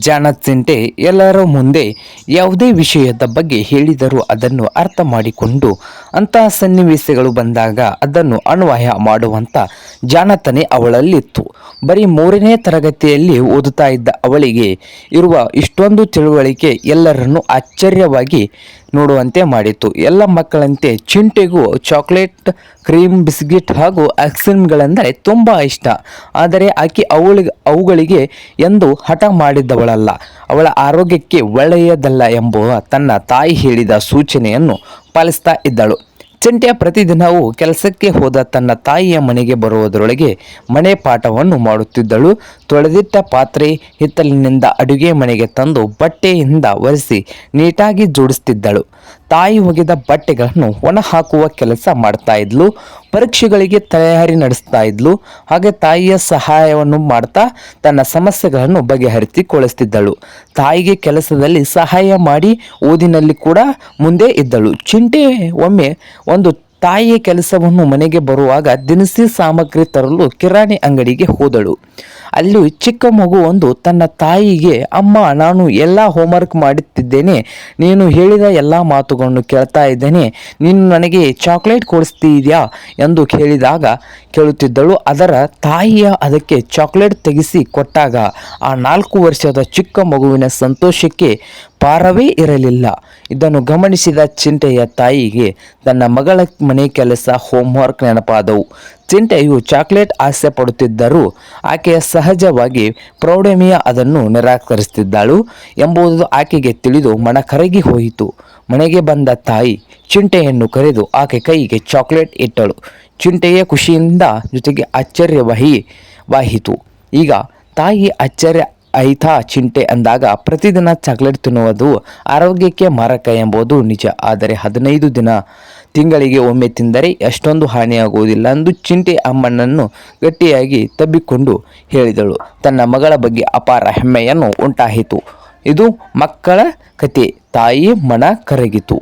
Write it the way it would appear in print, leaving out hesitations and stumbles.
ಜಾನತ್ ಚಿಂಟೆ ಎಲ್ಲರ ಮುಂದೆ ಯಾವುದೇ ವಿಷಯದ ಬಗ್ಗೆ ಹೇಳಿದರೂ ಅದನ್ನು ಅರ್ಥ ಮಾಡಿಕೊಂಡು ಅಂತಹ ಸನ್ನಿವೇಶಗಳು ಬಂದಾಗ ಅದನ್ನು ಅನ್ವಯ ಮಾಡುವಂಥ ಜಾಣತನೆ ಅವಳಲ್ಲಿತ್ತು. ಬರೀ 3ನೇ ತರಗತಿಯಲ್ಲಿ ಓದುತ್ತಾ ಇದ್ದ ಅವಳಿಗೆ ಇರುವ ಇಷ್ಟೊಂದು ತಿಳುವಳಿಕೆ ಎಲ್ಲರನ್ನೂ ಆಶ್ಚರ್ಯವಾಗಿ ನೋಡುವಂತೆ ಮಾಡಿತು. ಎಲ್ಲ ಮಕ್ಕಳಂತೆ ಚಿಂಟೆಗೂ ಚಾಕ್ಲೇಟ್, ಕ್ರೀಮ್, ಬಿಸ್ಕಿಟ್ ಹಾಗೂ ಐಸ್ಕ್ರೀಮ್ಗಳೆಂದರೆ ತುಂಬ ಇಷ್ಟ. ಆದರೆ ಆಕೆ ಅವುಗಳಿಗೆ ಎಂದು ಹಠ ಮಾಡಿದ್ದವಳಲ್ಲ. ಅವಳ ಆರೋಗ್ಯಕ್ಕೆ ಒಳ್ಳೆಯದಲ್ಲ ಎಂಬುವ ತನ್ನ ತಾಯಿ ಹೇಳಿದ ಸೂಚನೆಯನ್ನು ಪಾಲಿಸ್ತಾ ಇದ್ದಳು. ಚಿಂಟೆ ಪ್ರತಿದಿನವೂ ಕೆಲಸಕ್ಕೆ ಹೋದ ತನ್ನ ತಾಯಿಯ ಮನೆಗೆ ಬರುವುದರೊಳಗೆ ಮನೆ ಪಾಠವನ್ನು ಮಾಡುತ್ತಿದ್ದಳು. ತೊಳೆದಿಟ್ಟ ಪಾತ್ರೆ ಹಿತ್ತಲಿನಿಂದ ಅಡುಗೆ ಮನೆಗೆ ತಂದು ಬಟ್ಟೆಯಿಂದ ಒರೆಸಿ ನೀಟಾಗಿ ಜೋಡಿಸ್ತಿದ್ದಳು. ತಾಯಿ ಒಗೆದ ಬಟ್ಟೆಗಳನ್ನು ಒಣ ಹಾಕುವ ಕೆಲಸ ಮಾಡ್ತಾ ಇದ್ಲು. ಪರೀಕ್ಷೆಗಳಿಗೆ ತಯಾರಿ ನಡೆಸ್ತಾ ಇದ್ಲು. ಹಾಗೆ ತಾಯಿಯ ಸಹಾಯವನ್ನು ಮಾಡ್ತಾ ತನ್ನ ಸಮಸ್ಯೆಗಳನ್ನು ಬಗೆಹರಿಸಿಕೊಳ್ಳುತ್ತಿದ್ದಳು. ತಾಯಿಗೆ ಕೆಲಸದಲ್ಲಿ ಸಹಾಯ ಮಾಡಿ ಓದಿನಲ್ಲಿ ಕೂಡ ಮುಂದೆ ಇದ್ದಳು. ಚಿಂಟೆ ಒಮ್ಮೆ ಒಂದು ತಾಯಿಯ ಕೆಲಸವನ್ನು ಮನೆಗೆ ಬರುವಾಗ ದಿನಸಿ ಸಾಮಗ್ರಿ ತರಲು ಕಿರಾಣಿ ಅಂಗಡಿಗೆ ಹೋದಳು. ಅಲ್ಲಿ ಚಿಕ್ಕ ಮಗು ಒಂದು ತನ್ನ ತಾಯಿಗೆ, ಅಮ್ಮ, ನಾನು ಎಲ್ಲ ಹೋಮ್ವರ್ಕ್ ಮಾಡುತ್ತಿದ್ದೇನೆ, ನೀನು ಹೇಳಿದ ಎಲ್ಲ ಮಾತುಗಳನ್ನು ಕೇಳ್ತಾ ಇದ್ದೇನೆ, ನೀನು ನನಗೆ ಚಾಕ್ಲೇಟ್ ಕೊಡಿಸ್ತಿದ್ಯಾ ಎಂದು ಕೇಳುತ್ತಿದ್ದಳು. ಅದರ ತಾಯಿಯ ಅದಕ್ಕೆ ಚಾಕ್ಲೇಟ್ ತೆಗೆಸಿ ಕೊಟ್ಟಾಗ ಆ 4 ವರ್ಷದ ಚಿಕ್ಕ ಮಗುವಿನ ಸಂತೋಷಕ್ಕೆ ಪಾರವೇ ಇರಲಿಲ್ಲ. ಇದನ್ನು ಗಮನಿಸಿದ ಚಿಂಟೆಯ ತಾಯಿಗೆ ತನ್ನ ಮಗಳ ಮನೆ ಕೆಲಸ, ಹೋಮ್ವರ್ಕ್ ನೆನಪಾದವು. ಚಿಂಟೆಯು ಚಾಕ್ಲೇಟ್ ಆಸೆ ಪಡುತ್ತಿದ್ದರೂ ಆಕೆಯ ಸಹಜವಾಗಿ ಪ್ರೌಢಮೆಯ ಅದನ್ನು ನಿರಾಕರಿಸುತ್ತಿದ್ದಳು ಎಂಬುದು ಆಕೆಗೆ ತಿಳಿದು ಮನ ಕರಗಿ ಹೋಯಿತು. ಮನೆಗೆ ಬಂದ ತಾಯಿ ಚಿಂಟೆಯನ್ನು ಕರೆದು ಆಕೆ ಕೈಗೆ ಚಾಕ್ಲೇಟ್ ಇಟ್ಟಳು. ಚಿಂಟೆಯ ಖುಷಿಯಿಂದ ಜೊತೆಗೆ ಆಶ್ಚರ್ಯವಾಯಿತು. ಈಗ ತಾಯಿ ಆಶ್ಚರ್ಯ ಆಯ್ತಾ ಚಿಂಟೆ ಅಂದಾಗ ಪ್ರತಿದಿನ ಚಾಕ್ಲೇಟ್ ತಿನ್ನುವುದು ಆರೋಗ್ಯಕ್ಕೆ ಮಾರಕ ಎಂಬುದು ನಿಜ. ಆದರೆ 15 ತಿಂಗಳಿಗೆ ಒಮ್ಮೆ ತಿಂದರೆ ಎಷ್ಟೊಂದು ಹಾನಿಯಾಗುವುದಿಲ್ಲ ಎಂದು ಚಿಂಟೆ ಅಮ್ಮನನ್ನು ಗಟ್ಟಿಯಾಗಿ ತಬ್ಬಿಕೊಂಡು ಹೇಳಿದಳು. ತನ್ನ ಮಗಳ ಬಗ್ಗೆ ಅಪಾರ ಹೆಮ್ಮೆಯನ್ನು ಉಂಟಾಯಿತು. ಇದು ಮಕ್ಕಳ ಕತೆ. ತಾಯಿ ಮನ ಕರಗಿತು.